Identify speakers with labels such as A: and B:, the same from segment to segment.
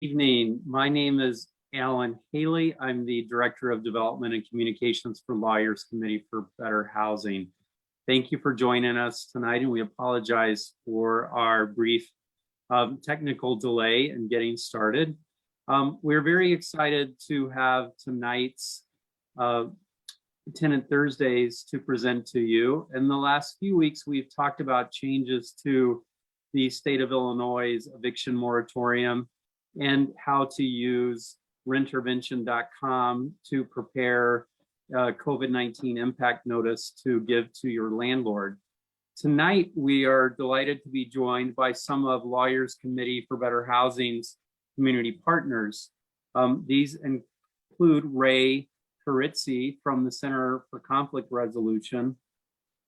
A: Evening. My name is Alan Haley. I'm the Director of Development and Communications for Lawyers Committee for Better Housing. Thank you for joining us tonight, and we apologize for our brief technical delay in getting started. We're very excited to have tonight's Tenant Thursdays to present to you. In the last few weeks, we've talked about changes to the state of Illinois' eviction moratorium and how to use rentervention.com to prepare a COVID-19 impact notice to give to your landlord. Tonight, we are delighted to be joined by some of Lawyers Committee for Better Housing's community partners. These include Ray Carizzi from the Center for Conflict Resolution,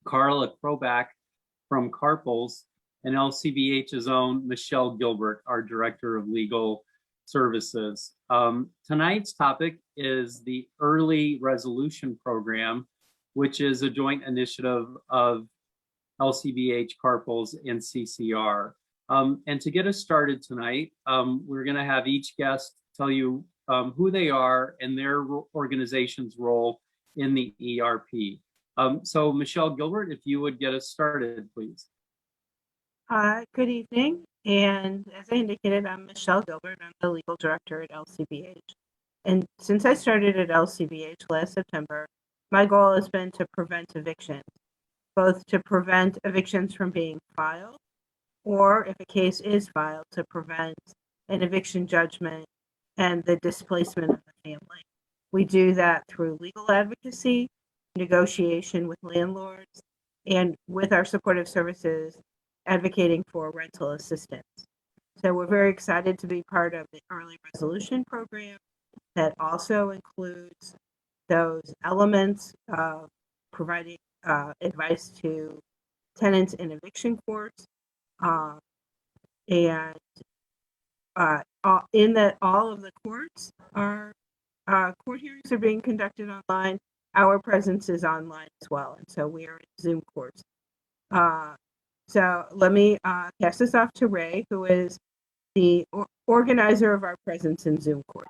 A: Carla Krobach from Carpels, and LCBH's own Michelle Gilbert, our Director of Legal Services. Tonight's topic is the Early Resolution Program, which is a joint initiative of LCBH, Carpels, and CCR. And to get us started tonight, we're going to have each guest tell you who they are and their organization's role in the ERP. So Michelle Gilbert, if you would get us started, please.
B: Good evening, and as I indicated, I'm Michelle Gilbert. I'm the legal director at LCBH. And since I started at LCBH last September, my goal has been to prevent evictions, both to prevent evictions from being filed, or if a case is filed, to prevent an eviction judgment and the displacement of the family. We do that through legal advocacy, negotiation with landlords, and with our supportive services, advocating for rental assistance. So we're very excited to be part of the Early Resolution Program that also includes those elements of providing advice to tenants in eviction courts, and in that all of the courts are court hearings are being conducted online. Our presence is online as well, and so we are in Zoom courts. So let me pass this off to Ray, who is the organizer of our presence in Zoom court.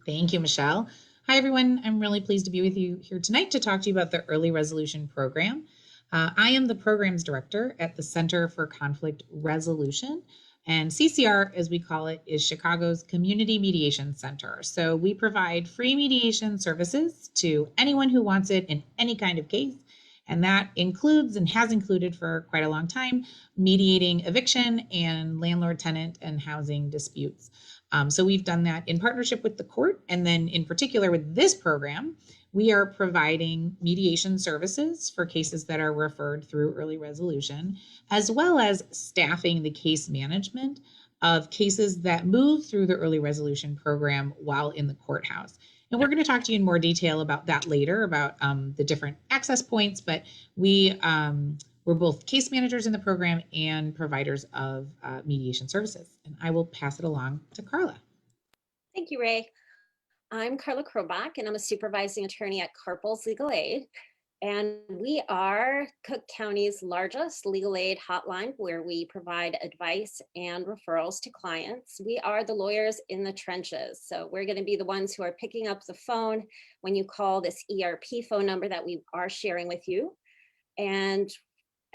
C: Thank you, Michelle. Hi, everyone. I'm really pleased to be with you here tonight to talk to you about the Early Resolution Program. I am the programs director at the Center for Conflict Resolution, and CCR, as we call it, is Chicago's Community Mediation Center. So we provide free mediation services to anyone who wants it in any kind of case. And that includes and has included for quite a long time mediating eviction and landlord-tenant and housing disputes. So we've done that in partnership with the court. And then in particular with this program, we are providing mediation services for cases that are referred through early resolution, as well as staffing the case management of cases that move through the early resolution program while in the courthouse. And we're going to talk to you in more detail about that later, about the different access points, but we're both case managers in the program and providers of mediation services. And I will pass it along to Carla.
D: Thank you, Ray. I'm Carla Krobach, and I'm a supervising attorney at Carpels Legal Aid. And we are Cook County's largest legal aid hotline, where we provide advice and referrals to clients. We are the lawyers in the trenches. So we're going to be the ones who are picking up the phone when you call this ERP phone number that we are sharing with you. And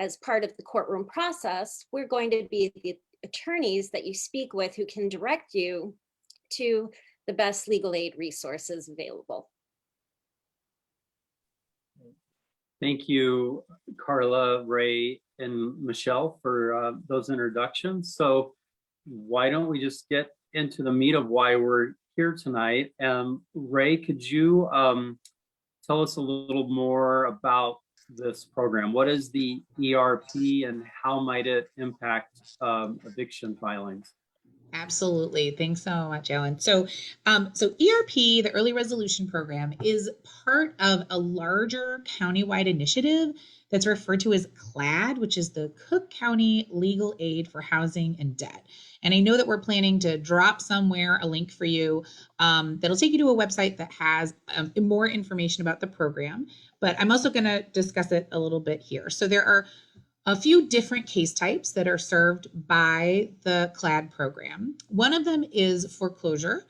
D: as part of the courtroom process, we're going to be the attorneys that you speak with who can direct you to the best legal aid resources available.
A: Thank you, Carla, Ray, and Michelle for those introductions. So why don't we just get into the meat of why we're here tonight? Ray, could you tell us a little more about this program? What is the ERP and how might it impact eviction filings?
C: Absolutely. Thanks so much, Alan. So ERP, the Early Resolution Program, is part of a larger countywide initiative that's referred to as CLAD, which is the Cook County Legal Aid for Housing and Debt. And I know that we're planning to drop somewhere a link for you that'll take you to a website that has more information about the program, but I'm also going to discuss it a little bit here. So there are a few different case types that are served by the CLAD program. One of them is foreclosure,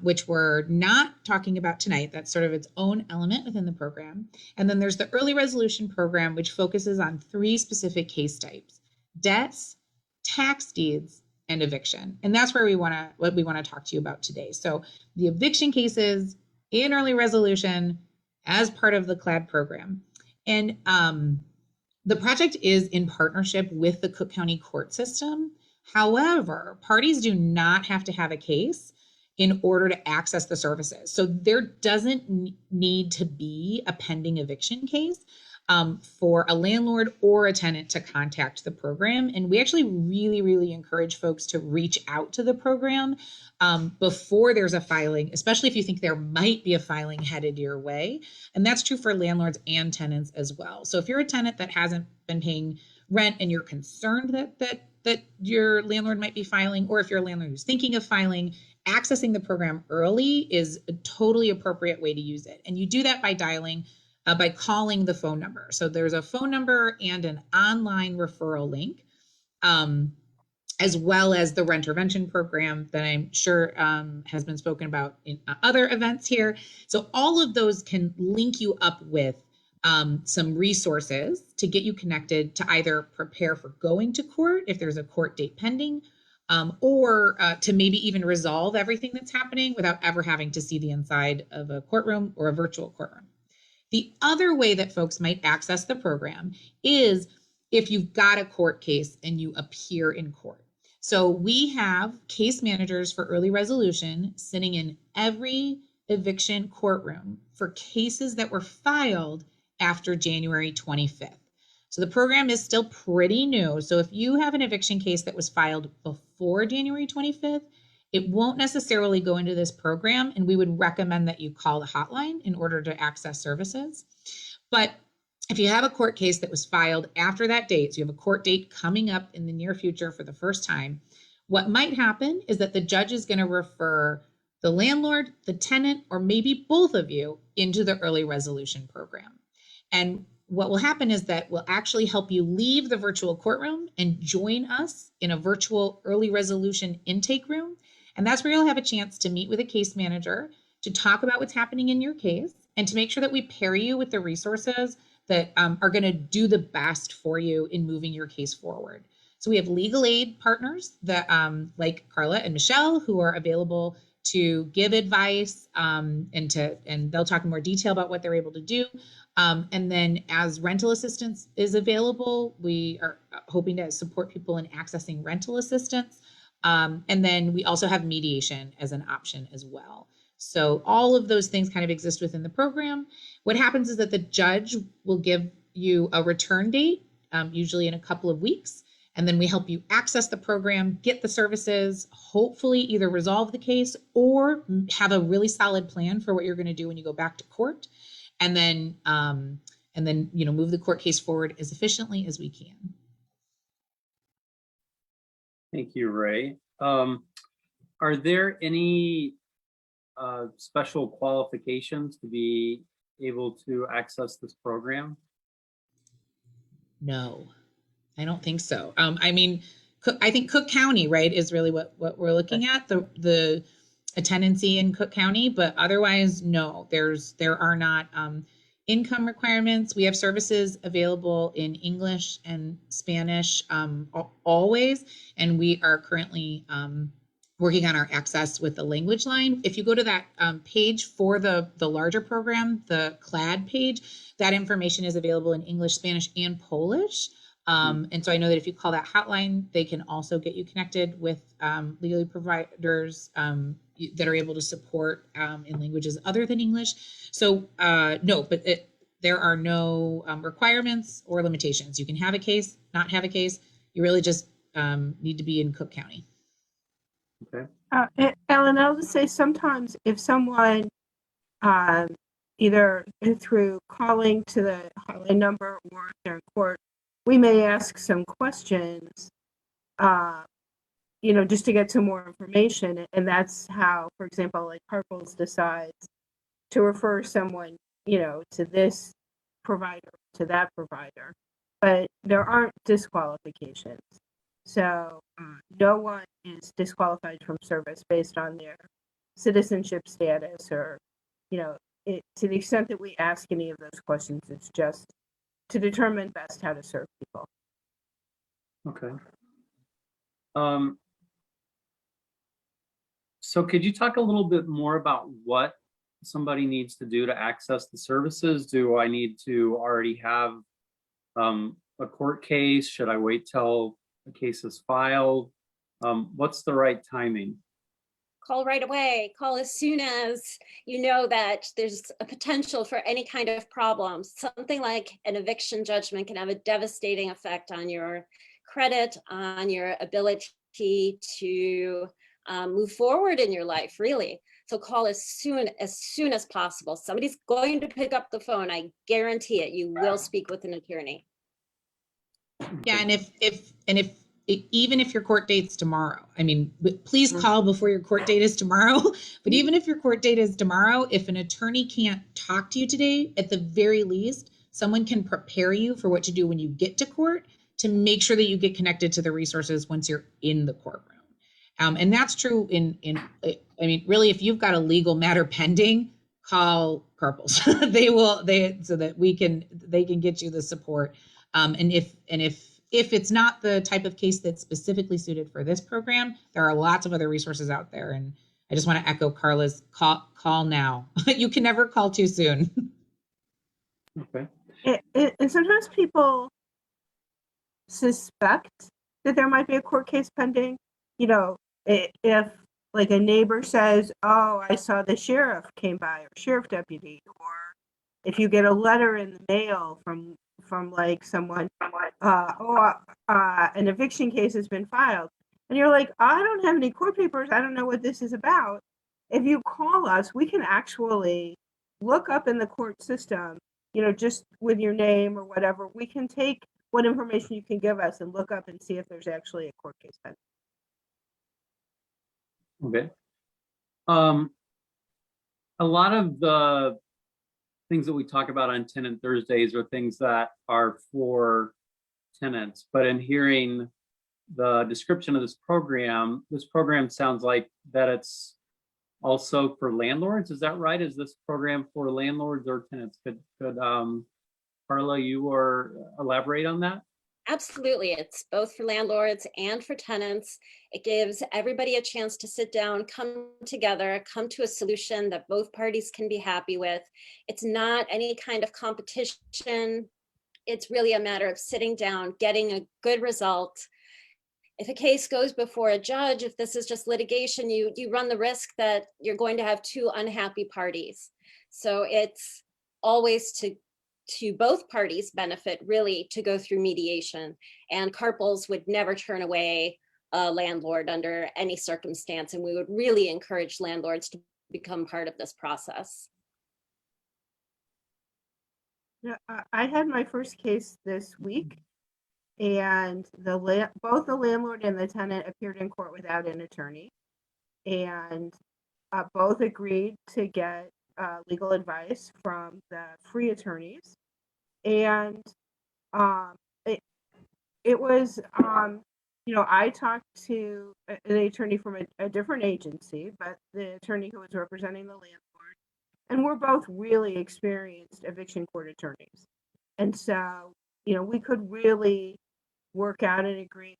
C: which we're not talking about tonight. That's sort of its own element within the program. And then there's the early resolution program, which focuses on 3 specific case types: debts, tax deeds, and eviction. And that's where what we want to talk to you about today. So the eviction cases in early resolution as part of the CLAD program. And the project is in partnership with the Cook County court system. However, parties do not have to have a case in order to access the services. So there doesn't need to be a pending eviction case for a landlord or a tenant to contact the program. And we actually really encourage folks to reach out to the program before there's a filing, especially if you think there might be a filing headed your way. And that's true for landlords and tenants as well. So if you're a tenant that hasn't been paying rent and you're concerned that your landlord might be filing, or if you're a landlord who's thinking of filing, accessing the program early is a totally appropriate way to use it. And you do that by calling the phone number. So there's a phone number and an online referral link, as well as the Rentervention program that I'm sure has been spoken about in other events here. So all of those can link you up with some resources to get you connected to either prepare for going to court if there's a court date pending, or to maybe even resolve everything that's happening without ever having to see the inside of a courtroom or a virtual courtroom. The other way that folks might access the program is if you've got a court case and you appear in court. So we have case managers for early resolution sitting in every eviction courtroom for cases that were filed after January 25th. So the program is still pretty new. So if you have an eviction case that was filed before January 25th, it won't necessarily go into this program, and we would recommend that you call the hotline in order to access services. But if you have a court case that was filed after that date, so you have a court date coming up in the near future for the first time, what might happen is that the judge is going to refer the landlord, the tenant, or maybe both of you into the early resolution program. And what will happen is that we'll actually help you leave the virtual courtroom and join us in a virtual early resolution intake room. And that's where you'll have a chance to meet with a case manager to talk about what's happening in your case and to make sure that we pair you with the resources that are going to do the best for you in moving your case forward. So we have legal aid partners that like Carla and Michelle, who are available to give advice and they'll talk in more detail about what they're able to do. And then as rental assistance is available, we are hoping to support people in accessing rental assistance. And then we also have mediation as an option as well. So all of those things kind of exist within the program. What happens is that the judge will give you a return date, usually in a couple of weeks. And then we help you access the program, get the services, hopefully either resolve the case or have a really solid plan for what you're going to do when you go back to court. And then move the court case forward as efficiently as we can.
A: Thank you, Ray. Are there any special qualifications to be able to access this program?
C: No, I don't think so. I think Cook County, right, is really what we're looking at, the a tenancy in Cook County, but otherwise, no, there are not income requirements. We have services available in English and Spanish always, and we are currently working on our access with the language line. If you go to that page for the larger program, the CLAD page, that information is available in English, Spanish, and Polish. And so I know that if you call that hotline, they can also get you connected with legal aid providers that are able to support in languages other than English. So no, but there are no requirements or limitations. You can have a case, not have a case. You really just need to be in Cook County.
A: Okay.
B: Ellen, I'll just say sometimes if someone either through calling to the hotline number or if they're in court, we may ask some questions, just to get some more information. And that's how, for example, like Harples decides to refer someone, to this provider, to that provider. but there aren't disqualifications. So no one is disqualified from service based on their citizenship status or, to the extent that we ask any of those questions, it's just to determine best how to serve people.
A: Okay. So could you talk a little bit more about what somebody needs to do to access the services? Do I need to already have a court case? Should I wait till a case is filed? What's the right timing?
D: Call right away. Call as soon as you know that there's a potential for any kind of problem. Something like an eviction judgment can have a devastating effect on your credit, on your ability to move forward in your life, really. So call as soon as possible. Somebody's going to pick up the phone. I guarantee it. You will speak with an attorney.
C: Yeah, and even if your court date's tomorrow, I mean, please call before your court date is tomorrow. But even if your court date is tomorrow, if an attorney can't talk to you today, at the very least, someone can prepare you for what to do when you get to court to make sure that you get connected to the resources once you're in the courtroom. And that's true really, if you've got a legal matter pending, call Carpels. So that they can get you the support. And if it's not the type of case that's specifically suited for this program, there are lots of other resources out there. And I just want to echo Carla's call now. You can never call too soon.
A: Okay.
B: And sometimes people suspect that there might be a court case pending. If like a neighbor says, "Oh, I saw the sheriff came by," or sheriff deputy, or if you get a letter in the mail from like someone, an eviction case has been filed, and you're like, "I don't have any court papers. I don't know what this is about." If you call us, we can actually look up in the court system, just with your name or whatever. We can take what information you can give us and look up and see if there's actually a court case pending.
A: Okay. A lot of the things that we talk about on Tenant Thursdays are things that are for tenants, but in hearing the description of this program sounds like that it's also for landlords. Is that right? Is this program for landlords or tenants? Could Carla, you or elaborate on that?
D: Absolutely. It's both for landlords and for tenants. It gives everybody a chance to sit down, come together, come to a solution that both parties can be happy with. It's not any kind of competition. It's really a matter of sitting down, getting a good result. If a case goes before a judge, if this is just litigation, you run the risk that you're going to have two unhappy parties. So it's always to both parties' benefit, really, to go through mediation. And Carpels would never turn away a landlord under any circumstance. And we would really encourage landlords to become part of this process.
B: Yeah, I had my first case this week, and both the landlord and the tenant appeared in court without an attorney, and both agreed to get legal advice from the free attorneys. And it was, I talked to an attorney from a different agency, but the attorney who was representing the landlord, and we're both really experienced eviction court attorneys. And so, we could really work out an agreement.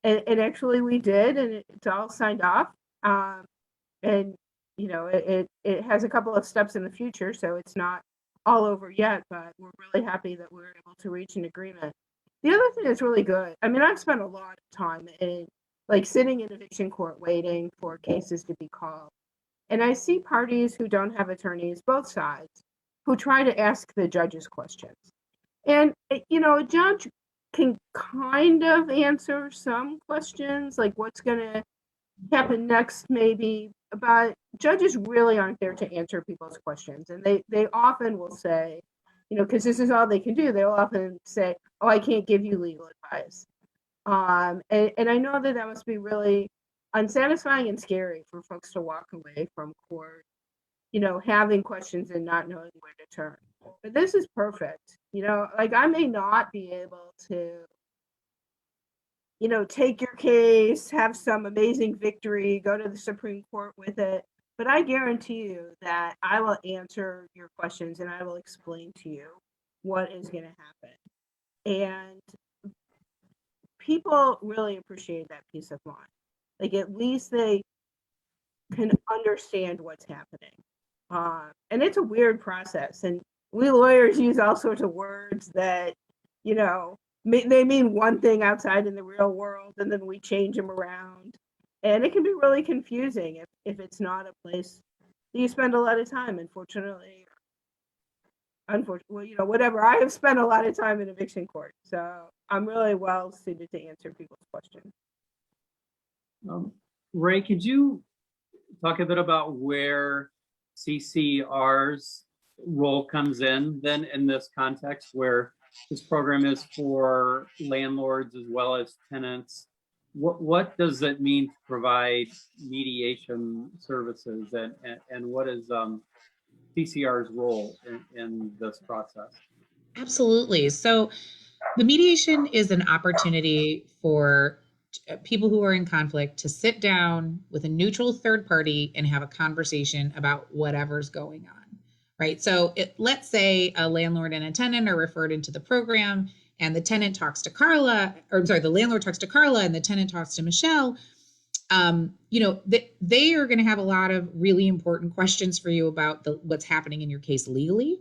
B: And actually we did, and it's all signed off. And it has a couple of steps in the future, so it's not all over yet, but we're really happy that we were able to reach an agreement. The other thing that's really good, I mean, I've spent a lot of time sitting in eviction court waiting for cases to be called. And I see parties who don't have attorneys, both sides, who try to ask the judges questions. And, a judge can kind of answer some questions, like what's going to happen next, maybe, but judges really aren't there to answer people's questions. And they often will say, because this is all they can do, they'll often say, "Oh, I can't give you legal advice." And I know that must be really unsatisfying and scary for folks to walk away from court, having questions and not knowing where to turn. But this is perfect. Like I may not be able to, take your case, have some amazing victory, go to the Supreme Court with it. But I guarantee you that I will answer your questions and I will explain to you what is going to happen. And people really appreciate that peace of mind. Like at least they can understand what's happening. And it's a weird process. And we lawyers use all sorts of words that, they mean one thing outside in the real world, and then we change them around. And it can be really confusing if it's not a place that you spend a lot of time, unfortunately, whatever. I have spent a lot of time in eviction court, so I'm really well suited to answer people's questions.
A: Ray, could you talk a bit about where CCR's role comes in then in this context, where this program is for landlords as well as tenants? What does it mean to provide mediation services, and what is CCR's role in this process?
C: Absolutely. So the mediation is an opportunity for people who are in conflict to sit down with a neutral third party and have a conversation about whatever's going on, right? So let's say a landlord and a tenant are referred into the program, and the tenant talks to Carla, or I'm sorry, the landlord talks to Carla and the tenant talks to Michelle. They are going to have a lot of really important questions for you about what's happening in your case legally.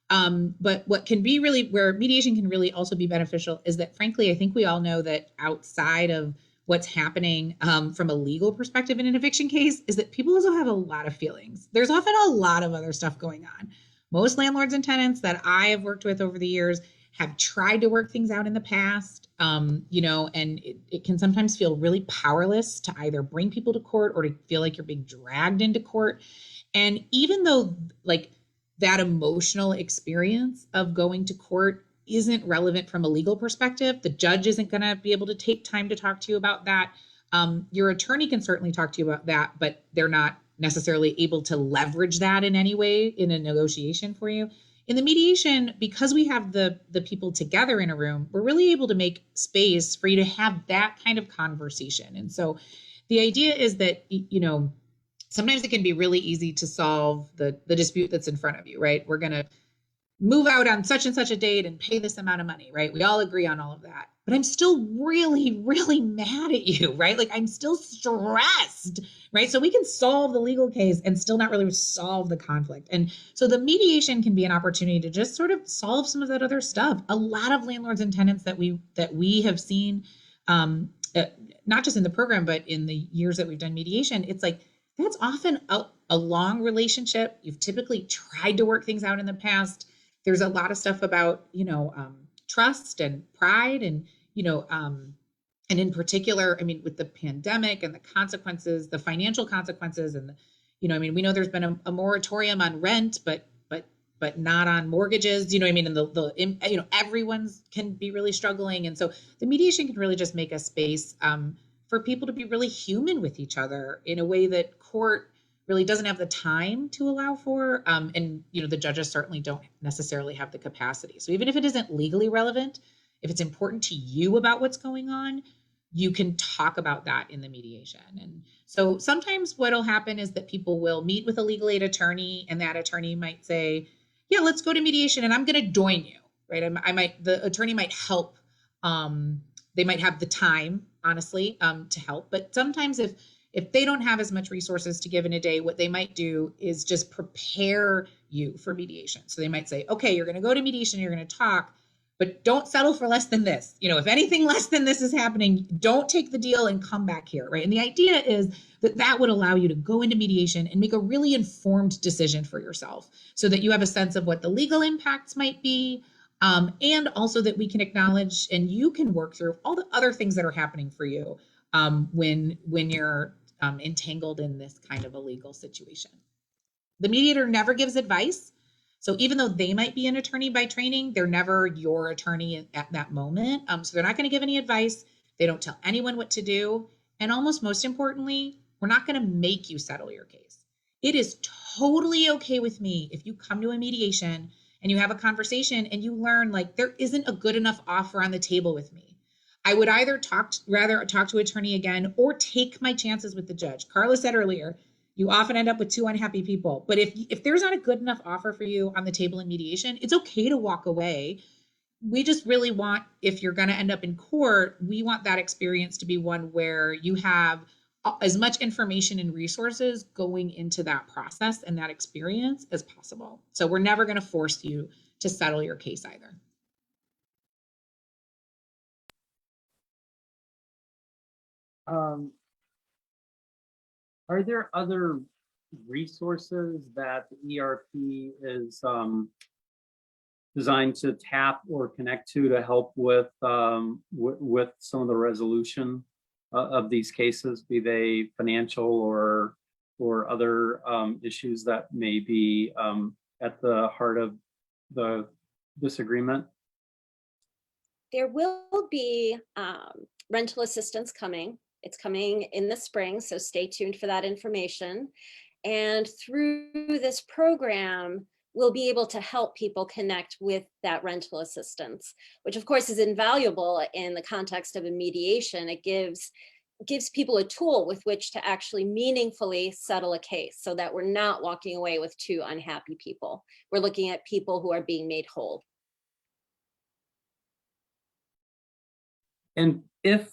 C: But what can be really, where mediation can really also be beneficial is that, frankly, I think we all know that outside of what's happening from a legal perspective in an eviction case is that people also have a lot of feelings. There's often a lot of other stuff going on. Most landlords and tenants that I have worked with over the years have tried to work things out in the past, and it can sometimes feel really powerless to either bring people to court or to feel like you're being dragged into court. And even though like that emotional experience of going to court isn't relevant from a legal perspective, the judge isn't going to be able to take time to talk to you about that. Your attorney can certainly talk to you about that, but they're not necessarily able to leverage that in any way in a negotiation for you. In the mediation, because we have the people together in a room, we're really able to make space for you to have that kind of conversation. And so the idea is that, sometimes it can be really easy to solve the dispute that's in front of you, right? We're going to move out on such and such a date and pay this amount of money, right? We all agree on all of that. But I'm still really, really mad at you, right? Like I'm still stressed, right? So we can solve the legal case and still not really solve the conflict. And so the mediation can be an opportunity to just sort of solve some of that other stuff. A lot of landlords and tenants that we have seen, not just in the program, but in the years that we've done mediation, it's like, that's often a long relationship. You've typically tried to work things out in the past. There's a lot of stuff about, trust and pride and, and in particular, with the pandemic and the consequences, the financial consequences and, we know there's been a moratorium on rent, but not on mortgages, and everyone's can be really struggling. And so the mediation can really just make a space for people to be really human with each other in a way that court really doesn't have the time to allow for. And the judges certainly don't necessarily have the capacity. So even if it isn't legally relevant, if it's important to you about what's going on, you can talk about that in the mediation. And so sometimes what'll happen is that people will meet with a legal aid attorney, and that attorney might say, yeah, let's go to mediation and I'm going to join you, right? The attorney might help. They might have the time, honestly, to help. But sometimes if they don't have as much resources to give in a day, what they might do is just prepare you for mediation. So they might say, okay, you're going to go to mediation, you're going to talk, but don't settle for less than this. If anything less than this is happening, don't take the deal and come back here, right? And the idea is that would allow you to go into mediation and make a really informed decision for yourself so that you have a sense of what the legal impacts might be, and also that we can acknowledge and you can work through all the other things that are happening for you when you're entangled in this kind of a legal situation. The mediator never gives advice. So even though they might be an attorney by training, they're never your attorney at that moment. So they're not going to give any advice. They don't tell anyone what to do. And almost most importantly, we're not going to make you settle your case. It is totally okay with me if you come to a mediation and you have a conversation and you learn like there isn't a good enough offer on the table with me. I would either rather talk to attorney again or take my chances with the judge. Carla said earlier, you often end up with two unhappy people. But if there's not a good enough offer for you on the table in mediation, it's okay to walk away. We just really want, if you're going to end up in court, we want that experience to be one where you have as much information and resources going into that process and that experience as possible. So we're never going to force you to settle your case either.
A: Are there other resources that the ERP is designed to tap or connect to help with with some of the resolution of these cases, be they financial or other issues that may be at the heart of the disagreement?
D: There will be rental assistance coming. It's coming in the spring, so stay tuned for that information. And through this program, we'll be able to help people connect with that rental assistance, which of course is invaluable in the context of a mediation. It gives people a tool with which to actually meaningfully settle a case so that we're not walking away with two unhappy people. We're looking at people who are being made whole.
A: And if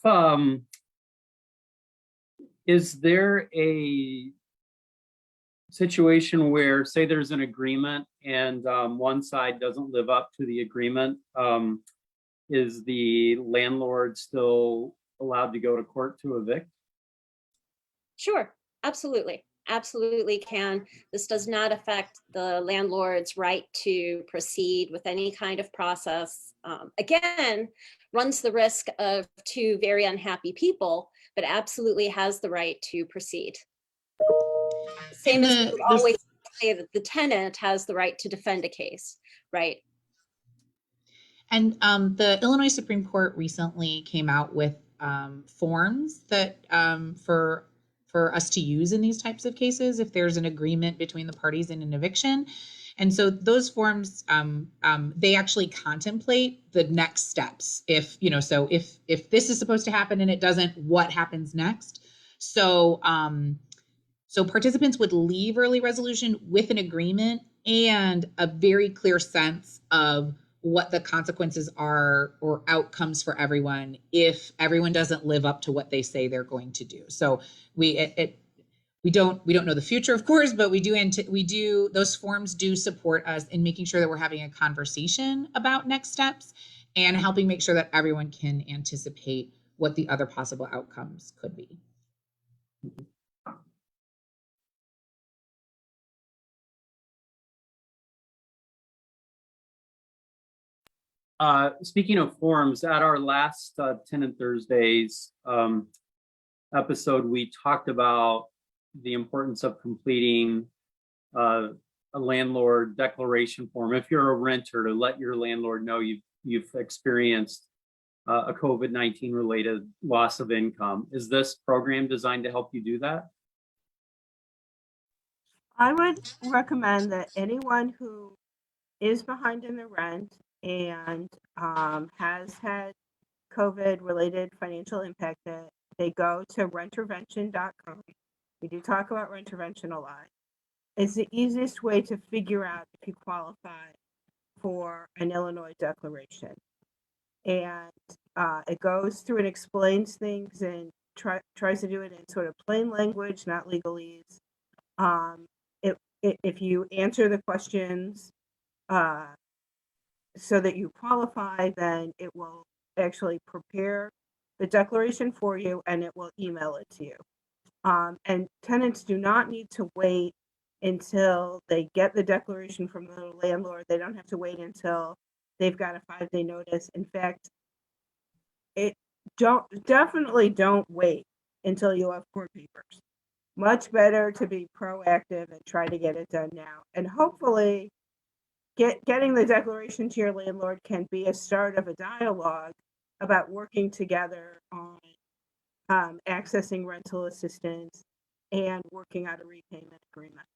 A: is there a situation where, say, there's an agreement and one side doesn't live up to the agreement, is the landlord still allowed to go to court to evict?
D: Sure, absolutely. Absolutely can. This does not affect the landlord's right to proceed with any kind of process. Again, runs the risk of two very unhappy people, but absolutely has the right to proceed. Same as we would always say that the tenant has the right to defend a case, right?
C: And the Illinois Supreme Court recently came out with forms that for us to use in these types of cases if there's an agreement between the parties in an eviction. And so those forms, they actually contemplate the next steps. If, you know, so if this is supposed to happen and it doesn't, what happens next? So, so participants would leave early resolution with an agreement and a very clear sense of what the consequences are or outcomes for everyone if everyone doesn't live up to what they say they're going to do. So we don't know the future, of course, but we do those forms do support us in making sure that we're having a conversation about next steps and helping make sure that everyone can anticipate what the other possible outcomes could be.
A: Speaking of forms, at our last Tenant Thursdays episode, we talked about the importance of completing a landlord declaration form. If you're a renter, to let your landlord know you've experienced a COVID-19 related loss of income. Is this program designed to help you do that?
B: I would recommend that anyone who is behind in the rent and has had COVID-related financial impact, that they go to rentervention.com. We do talk about rentervention a lot. It's the easiest way to figure out if you qualify for an Illinois declaration. And it goes through and explains things and tries to do it in sort of plain language, not legalese. If you answer the questions so that you qualify, then it will actually prepare the declaration for you and it will email it to you. And tenants do not need to wait until they get the declaration from the landlord. They don't have to wait until they've got a 5-day notice. In fact, definitely don't wait until you have court papers. Much better to be proactive and try to get it done now. And hopefully getting the declaration to your landlord can be a start of a dialogue about working together on accessing rental assistance and working out a repayment agreement.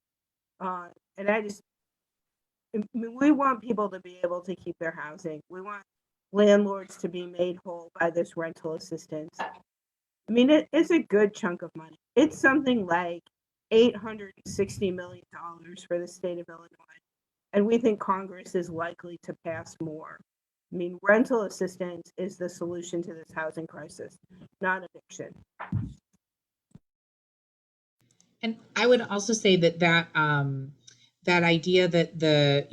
B: And we want people to be able to keep their housing. We want landlords to be made whole by this rental assistance. I mean, it's a good chunk of money. It's something like $860 million for the state of Illinois. And we think Congress is likely to pass more. I mean, rental assistance is the solution to this housing crisis, not eviction.
C: And I would also say that that idea that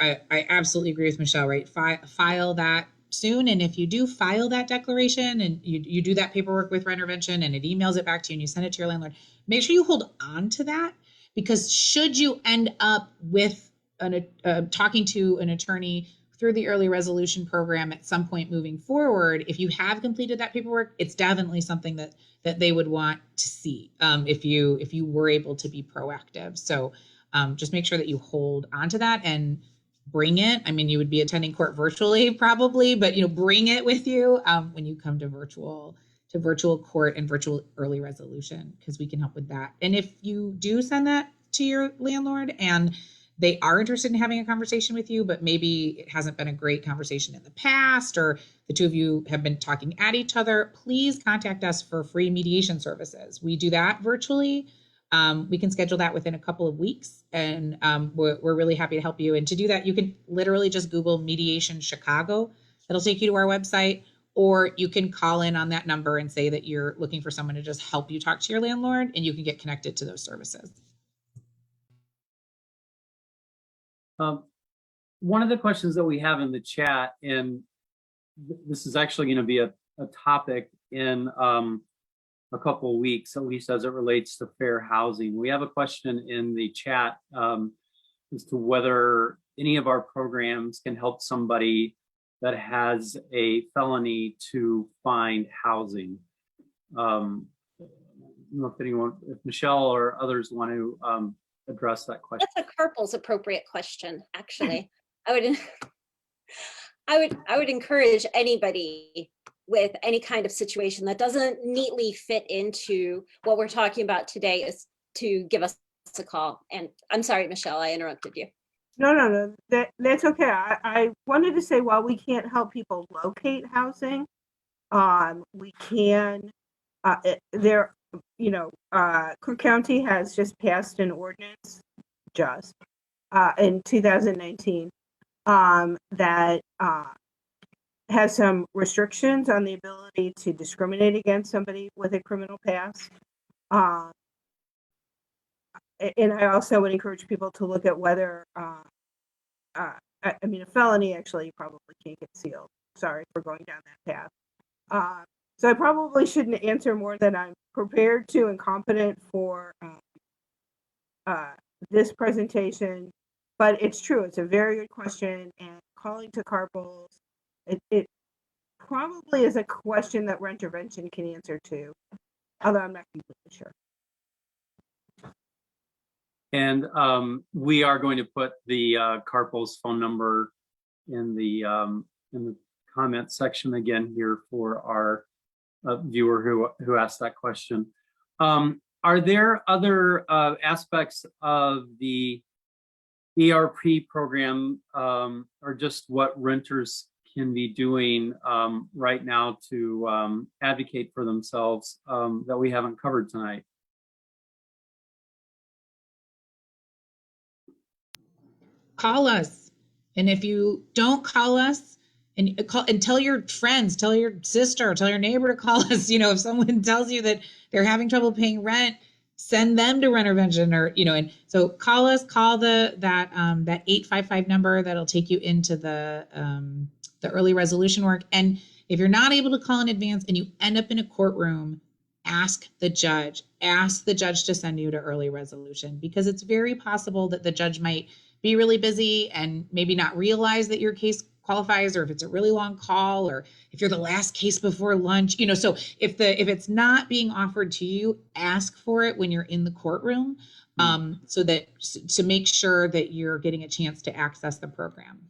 C: I absolutely agree with Michelle, right? File that soon. And if you do file that declaration and you do that paperwork with Rentervention and it emails it back to you and you send it to your landlord, make sure you hold on to that, because should you end up with talking to an attorney through the early resolution program at some point moving forward, if you have completed that paperwork, it's definitely something that they would want to see if you were able to be proactive. So just make sure that you hold onto that and bring it. I mean, you would be attending court virtually probably, but bring it with you when you come to virtual court and virtual early resolution, because we can help with that. And if you do send that to your landlord and they are interested in having a conversation with you, but maybe it hasn't been a great conversation in the past, or the two of you have been talking at each other, please contact us for free mediation services. We do that virtually. We can schedule that within a couple of weeks, and we're really happy to help you. And to do that, you can literally just Google Mediation Chicago. That'll take you to our website, or you can call in on that number and say that you're looking for someone to just help you talk to your landlord, and you can get connected to those services.
A: One of the questions that we have in the chat, and this is actually going to be a topic in a couple of weeks, at least as it relates to fair housing. We have a question in the chat as to whether any of our programs can help somebody that has a felony to find housing. I don't know if Michelle or others want to address that question.
D: That's a Carpel's appropriate question, actually. I would encourage anybody with any kind of situation that doesn't neatly fit into what we're talking about today is to give us a call. And I'm sorry, Michelle, I interrupted you.
B: No. That's okay. I wanted to say, while we can't help people locate housing, we can. Cook County has just passed an ordinance in 2019 that has some restrictions on the ability to discriminate against somebody with a criminal past. And I also would encourage people to look at whether, a felony actually probably can't get sealed. Sorry for going down that path. So I probably shouldn't answer more than I'm prepared to and competent for this presentation, but it's true. It's a very good question, and calling to Carpels, it probably is a question that Rentervention can answer too, although I'm not completely sure.
A: And we are going to put the Carpel's phone number in the comment section again here for our viewer who asked that question. Are there other aspects of the ERP program or just what renters can be doing right now to advocate for themselves that we haven't covered tonight?
C: Call us. And if you don't call us, and tell your friends, tell your sister, tell your neighbor to call us. If someone tells you that they're having trouble paying rent, send them to Rentervention, or and so call us. Call that 855 number that'll take you into the early resolution work. And if you're not able to call in advance and you end up in a courtroom, ask the judge to send you to early resolution, because it's very possible that the judge might be really busy and maybe not realize that your case qualifies, or if it's a really long call, or if you're the last case before lunch, so if it's not being offered to you, ask for it when you're in the courtroom, so that to make sure that you're getting a chance to access the program.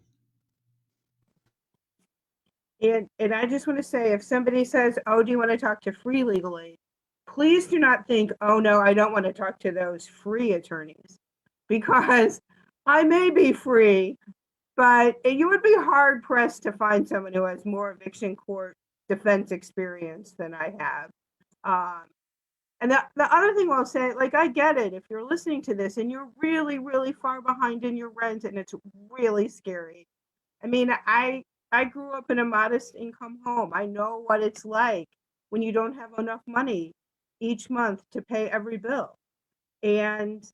B: And I just want to say, if somebody says, "Oh, do you want to talk to free legal aid?" Please do not think, "Oh no, I don't want to talk to those free attorneys," because I may be free, but you would be hard pressed to find someone who has more eviction court defense experience than I have. Um, and the other thing I'll say, like, I get it. If you're listening to this and you're really, really far behind in your rent and it's really scary. I mean, I grew up in a modest income home. I know what it's like when you don't have enough money each month to pay every bill. And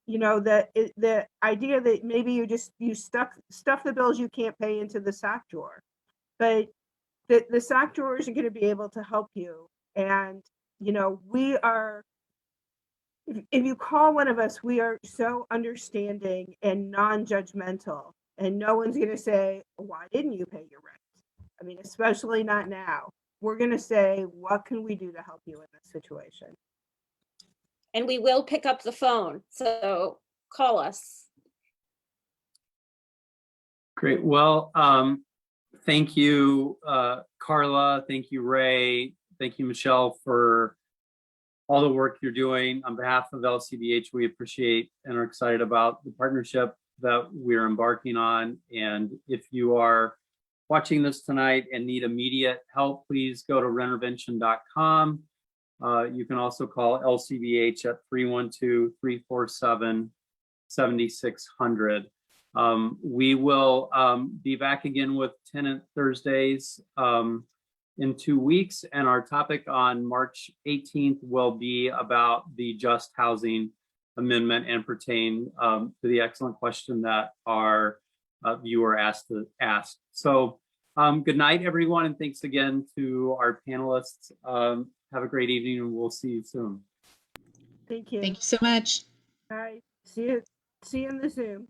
B: the idea that maybe you stuff the bills you can't pay into the sock drawer, but the sock drawer isn't going to be able to help you. And we are, if you call one of us, we are so understanding and non-judgmental, and no one's going to say, why didn't you pay your rent? I mean, especially not now. We're going to say, what can we do to help you in this situation?
D: And we will pick up the phone, so call us.
A: Great. Well, thank you, Carla. Thank you, Ray. Thank you, Michelle, for all the work you're doing. On behalf of LCBH, we appreciate and are excited about the partnership that we're embarking on. And if you are watching this tonight and need immediate help, please go to rentervention.com. You can also call LCBH at 312-347-7600. We will be back again with Tenant Thursdays in 2 weeks, and our topic on March 18th will be about the Just Housing Amendment and pertain to the excellent question that our viewer asked. So good night, everyone, and thanks again to our panelists. Have a great evening, and we'll see you soon.
B: Thank you.
C: Thank you so much.
B: Bye. See you in the Zoom.